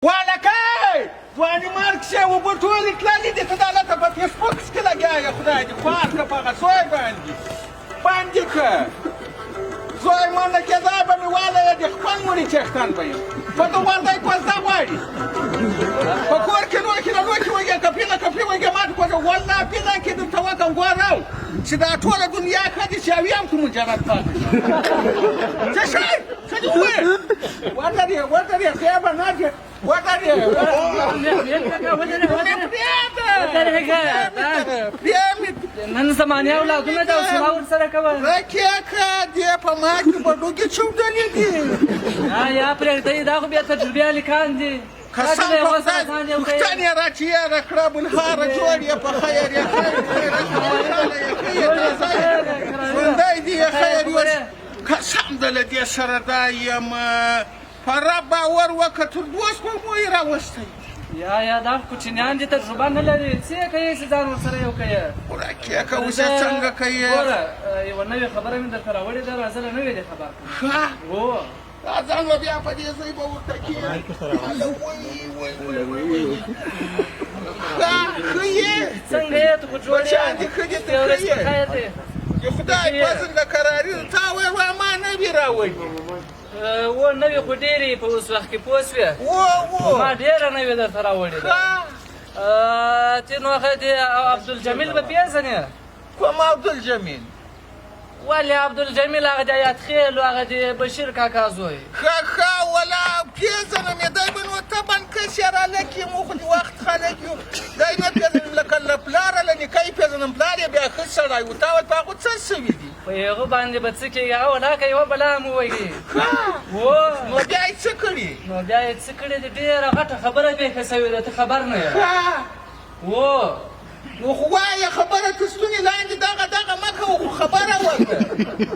والکای ځواني مارکسې اوبه ټولې تللې دي ته دا هلته په فیسبوک کښې لګیا یې خدای دې خوار کړه په هغه سوی باندې کړه زوی منډه کېدا به مې والی د خپل مړي څښتن به یم په ده وردی کوزده غواړي په کور کې لوښي له لوښي وږې کپي له کپي وږې ماته کوزه والله پیدا کې درته وکړم ګورو چې دا ټوله دنیا ښه دي چې اویم کوم جنت پاتې څه شی څه دې وویل ودرې خیبه ناجې ودرې نن زمانې اولادونه ده او سلا ورسره کوه رکېکه دې په ما کې بډوکې چاودلې دي یا پرېږدئ دا خو بیا تجربې هلکان دي قسم په خدای پوښتنې یې را چې یاره کړه بلهاره جوړ یې په خیر یې خیر ژوندی دي یې خیر یوس قسم ده له دې سره دا یم په رب باور وکړه تر دوه سپوږمو یې راوستی یا دا کوچنیان دي تجربه نه لري څه یې کوې چې ځان ورسره یو کوې ورکېکه اوس یې څنګه کوې ګوره یوه نوې خبره مې درته راوړې ده راځه له نوې دې خبر ښه هو دا ځان به بیا په دې ځای به ورته کېږي ښه یې څنګه یې ته خو جوړ بچیان دې ښه دي ته یو ورځ ښه په خیر دی یې د خدای فضل د کراري تا ویل وا ما نه وي راوړي و نوې خو ډېرې په اوس وخت کې پوه شوې ما ډېره نوې درته راوړې ده چې نو هغه د عبدالجمیل به پېژنې کوم عبدالجمیل ولې عبدالجمیل هغه د ایات خیل و هغه د بشیر کاکا زوی ښه ولا پېژنم یې دی به نو طبعا کسې رالک یې مو خو د وخت خلک یو دی نه پېژنم لکه له پلاره له نیکه یې پېژنم پلار یې بیا ښه سړی و تا ول په هغو څه سوي دي په هغه باندې به څه کېږي هغه ولاکه یوه بلا مو وږي نو بیا یې څه کړي نو بیا یې څه کړي دي ډېره غټه خبره پېښه سوې ده ته خبر نه یې نو خو وایه خبره ته ستونې لاندې دغه مه کوه خو خبره وکړه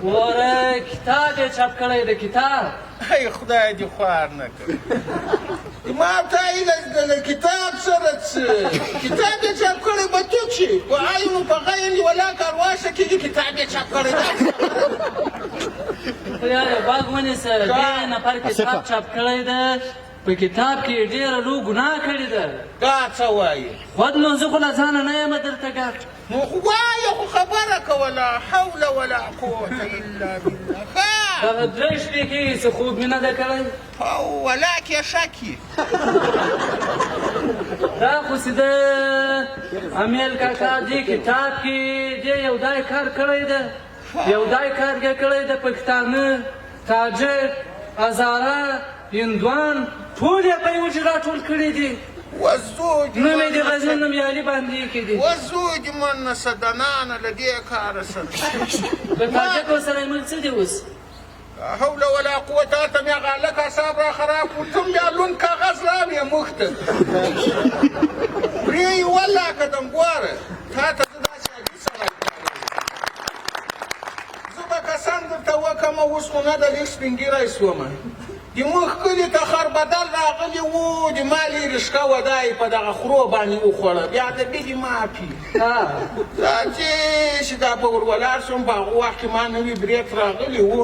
ګوره کتاب یې چاپ کړی د کتاب ای خدای دې خوار نه کړي ما ته له کتاب سره څه کتاب یې چاپ کړی به تو چې په عین په غین ولاکه ارواشه کېږي کتاب یې چاپ کړی خو یاره باغ ونیسه ډېر نفر کتاب چاپ کړی ده په کتاب کې ډېره لو ګناه کړې ده دا څه وایي خود نو زه خو له ځانه نه یم درته ګډ نو خو وایه خو خبره کوه لا حول ولا قوة الا بالله هغه درې شپې کېږي چې خوب مې نه ده کړی او ولاک یې شکي دا خو چې د امیل کاکا دې کتاب کې دې یو دای کار کړی ده یو دای کار یې کړی ده پښتانه تاجک هزاره هندوان ټول یې په یوه ځای راټول کړي دي نوم یې د غزني نومیالي باندې ایښي دي وزوج من صدنانه له دې کاره سره د تاجکو سره یې موږ څه دي اوس لا حول ولا قوة ته مې هغه هلک اعصاب را خراب کړو ته بیا لوند کاغذ راوړې موږ ته پرې یې ولاکدم ګوره تا ته زه داسې عجیب سړی زه به قسم درته وکړم اوس خو نه ده لږ سپین ږیری شومه د موږ کلي ته خربدل راغلي وو د مالې رشقه ودا یې په دغه خرو باندې وخوړه بیا د بلې مافي دا چې دا به ور ولاړ شوم په هغه وخت کې ما نوي بریک راغلي وو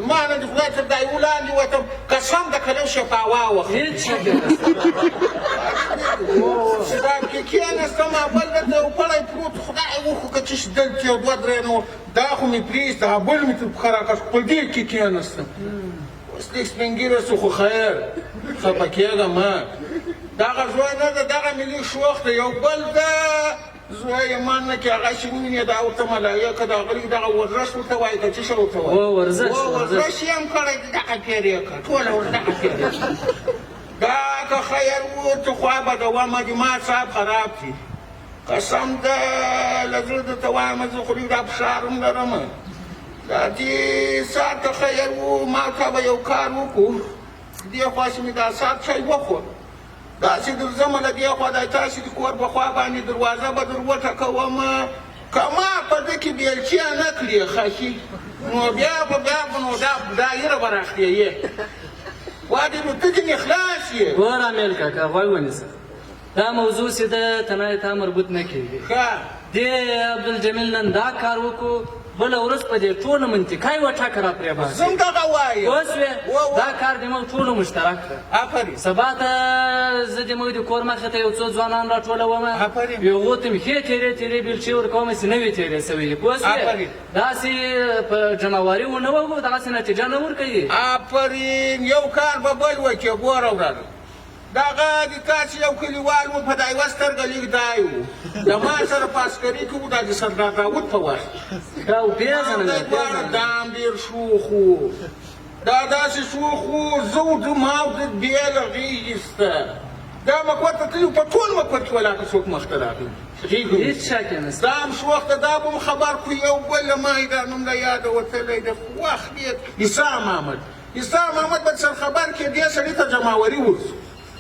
ما نه د خدای تر دایو لاندې وتم قسم د کلو شفاوا وخت چې دا کې کېناستم بل درته یو پړی پروت خدای وخو که چې دلته یو دوه درې نو دا خو مې پرېږده بل مې تر پښه راکش په دې کې کېناستم اوس لږ سپین ږیره شو خو خیر خفه کېږه مه دغه زوی نه ده دغه مې لږ شوخ ده یو بل ده زوی یې من نه کې هغه چې ووینې دا ورته ملایکه د هغه دغه ورزش ورته وایي که څه شی ورته وایي ورزش یې هم کړی دی دغه پیر یې کړ ټوله ورځ دغه پیر یې کړ دا که خیر ورته خوا به دوامه د ما صاحب خراب شي قسم ده له زړه درته وایم زه خو لږ دا فشار هم لرم دا دې ساعت ته خیر و ما ته به یو کار وکړو دې خوا چې مې دا ساعت شی وخور داسې درځمه له دې خوا دا تاسې د کور په خوا باندې دروازه به در وټکوم که ما په ده کې بیلچې نه کړې خشي نو بیا به نو دا دایره به راخېیې وادې نو ته ځینې خلاص یې ګوره امیل کاکا غوږ ونیسه دا موضوع چې ده ته نه تا مربوط نه کېږي دې عبدالجمیل نن دا کار وکړو بله ورځ په دې ټوله منطقه یې وټاکه را پرې باسي زم دغه وایم پوه شوې دا کار دماغ ټولو مشترک ده آفرین سبا ته زه دماغ د کور مخې ته یو څو ځوانان راټولوم آفرین. هغو ته مې ښې تېرې بیلچې ورکوم چې نوې تېرې سوي دي پوه شوې آفرین. داسې په جمعواري ونه وږو دغسې نتیجه نه ورکوي آفرین یو کار به بل وکړي ګوره وراره دغه د تاسې یو کلیوال و په دا یوه سترګه لیک دی و د ما سره په عسکري کې و دا د سردار داود په وخت ښه وپېژنم دا دواړه دام ډېر شوخ و دا داسې شوخ و زه و ما و د بېله غېږې سته دا مکوه ته تلي په ټول مکوه کې ولاکه څوک مخته راغلي هېڅ شک یې نشته دا هم شوخ ته دا به م خبر کړو یو بل ما یې دا نوم له یاده وتلی د وخت ډېر عیسی محمد عیسی محمد به سر خبر کې دې سړي ته جمعوري ورسو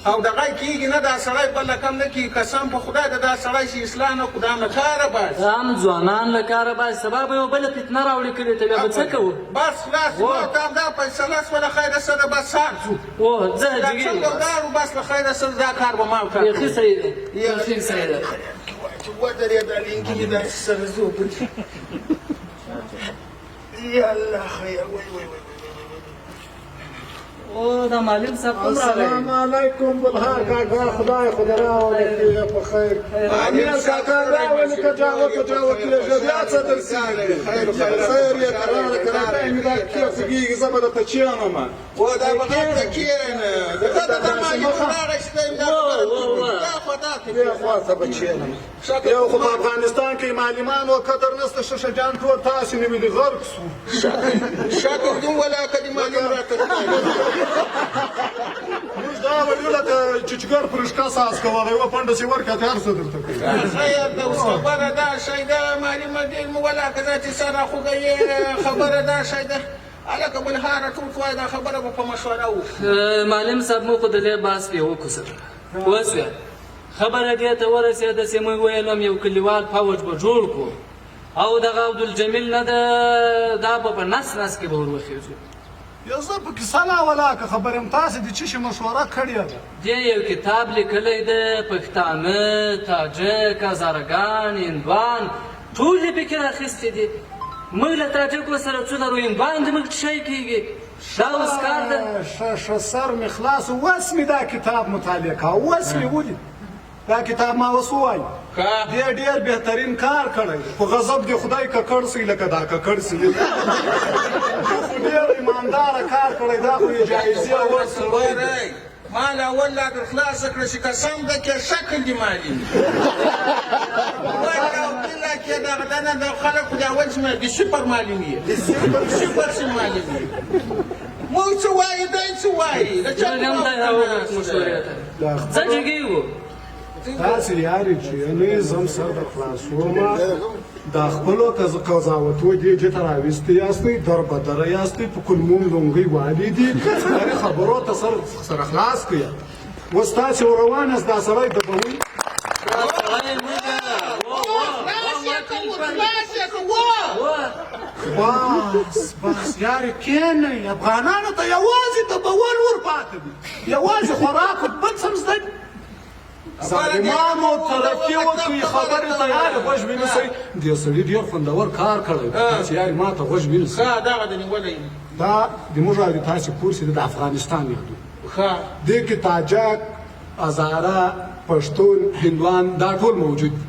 او دغه کېږي نه دا سړی بل کم نه کېږي قسم په خدای د دا سړی چې اصلاح نه کړو دا هم له کاره باسي هم ځوانان له کاره باسي سبا به یو بله فتنه راوړي کلي ته بیا به څه کوو بس خلاص ما ته هم دا فیصله شوه له خیره سره بس سار ځو اوه ځه دا جګې څنګه ولاړو بس له خیره سره دا کار به ما وکړ بیخي صحیح دی بیخي صحیح دی چې ودرېده لنګي داسې سره ځو یا الله خیر وای وای وای او دا معلم صاحب کوم راغی السلام علیکم بلها کاکا خدای خدا راولې په خیر امیر کاکا راولې کجاوه کېږي بیا څه درسي خیر یې قرار مې دا کې فګي زبر ته چیانه ما و دا بغیر ته کېنه دا ما یو راغشته دا خدا ته بیا خاصه بچیانه یو خو په افغانستان کې معلمان او قدر نسته ششه جان ټول تاسو نیولې غرق سو شاکر دون ولا کلمه راته موږ دا ویل ته چچګر پرشکا ساس کوله یو پنده سی ورکه ته هر څه درته کوي خیر دا خبره دا شي دا معلومه دې مو ولا کذا چې سره خوګي خبره دا شي دا الکه بل هاره ټول وای دا خبره په مشوره و معلم صاحب مو خو د دې باس پې وکړو سره اوس خبره دې ته ورسېده چې موږ ویلم یو کلیوال فوج به جوړ کړو او دغه عبدالجمیل نه ده دا به په نس نس کې به ور وخېږو یو زه په کیسه نه ولاکه خبر یم تاسې د څه شي مشوره کړې ده دې یو کتاب لیکلی ده پښتانه تاجک هزارګان هندوان ټول یې پکې راخیستي دي موږ له تاجکو سره څو لرو هندوان زموږ شی کېږي دا اوس کار ده ښه سر مې خلاص اوس مې دا کتاب مطالعه کوه اوس مې ولید دا کتاب ما اوس ووایي دې ډېر بهترین کار کړی په غضب دې خدای ککړ سي لکه دا ککړ سي ډېر ایمانداره کار کړی دا خو یې جایزې اول سړی ما له اول لا در خلاصه کړه چې قسم ده کې شکل دې معلوم وای او کله کې دغه دنه د خلکو د اول څخه د سپر معلومي سپر سي معلومي مو څه وایي دی څه وایي دا چا موږ هم دا راوړو مشورې ته ځه جګې وو تاسې یارې چې نه زم سر د خلاصومه د خپلو قضاوتو دې جې ته راویستې یاستئ در بدره یاستئ په کلموم لونګۍ والې دي هغې خبرو ته سره خلاص کړئ اوس تاسې روان یاست دا سړی دبوئ بس یارې کښېنئ افغانانو ته یوازې دبول ور پاته دي یوازې خوراک بل څه زده دي ظالمانو ترقي وکړي خبرې ته یارې غوږ ونیسئ دې سړي ډېر خوندور کار کړی تاسې یارې ما ته غوږ ونیسئ دغه د نیولی دا د موږ او د تاسې کور چې د افغانستان یادو دې کې تاجک هزاره پښتون هندوان دا ټول موجود دي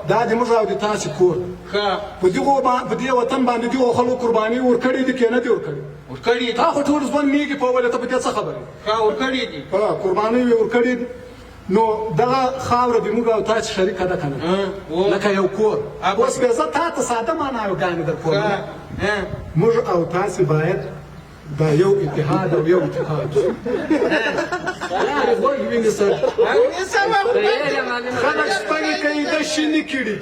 دا د موږ او د تاسې کور په دې وطن باندې دغو خلکو قرباني ورکړې دي که نه دي ورکړې تا خو ټول ژوند نیږي په ولې ته په دې څه خبرې ورکړې دي قربانۍ یې ورکړې دي نو دغه خاوره د موږ او تاسې شریکه ده که نه لکه یو کور اوس بیا زه تا ته ساده معناګانې در کوم موږ او تاسې باید دا یو اتحاد او یو اتحاد غوږ ونیسه خلک سپنې کوي ده شینې کړي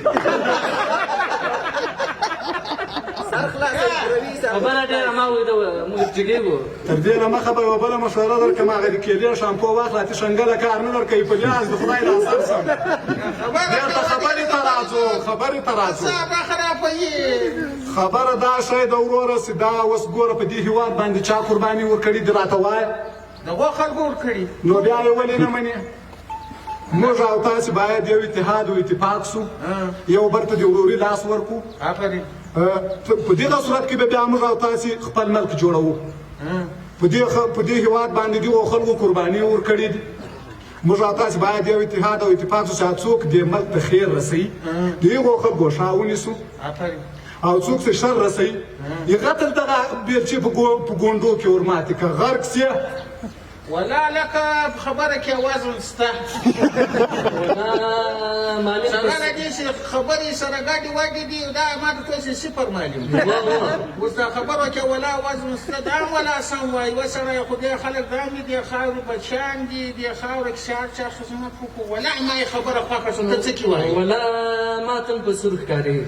خبره ډېره ما ولیده موږ جګې وو تر دې نه مخه به یوه بله مشوره درکړم هغه د کیلې شامپو واخله چې شنګله کار نه درکوي په لیاز د خدای د اثر سم بېرته خبرې ته راځو خبرې ته راځو خبره دا شی د وروره چې دا اوس ګوره په دې هېواد باندې چا قرباني ورکړي دي راته وایه دغو خلکو ورکړي نو بیا یې ولې نه منې موږ او تاسې باید یو اتحاد او اتفاق سو یو بل ته د وروري لاس ورکړو په دغه صورت کې به بیا موږ او تاسې خپل ملک جوړوو په دې هېواد باندې دغو خلکو قرباني ورکړې دي موږ او تاسې باید یو اتحاد او اتفاق شو چې څوک دې ملک ته خیر رسوي د هغو خلکو شا ونیسو او څوک چې شر رسوي یې قتل دغه بیلچې په ګونډو کې ورماتې که غرق سي ولا لك خبرك يا وازن ستا ولا مالك سره دې خبرې سره ګاډي واګي دي دا ما د توسي صفر معلوم اوس دا خبره کې ولا وزن ستا دا ولا سم وای وسره خدای خلک دا مې دي خاور بچان دي دي خاور کې شار چا خصومت ولا ما خبره خاصه ته څه کی وای ولا ما تم په سرخ کاری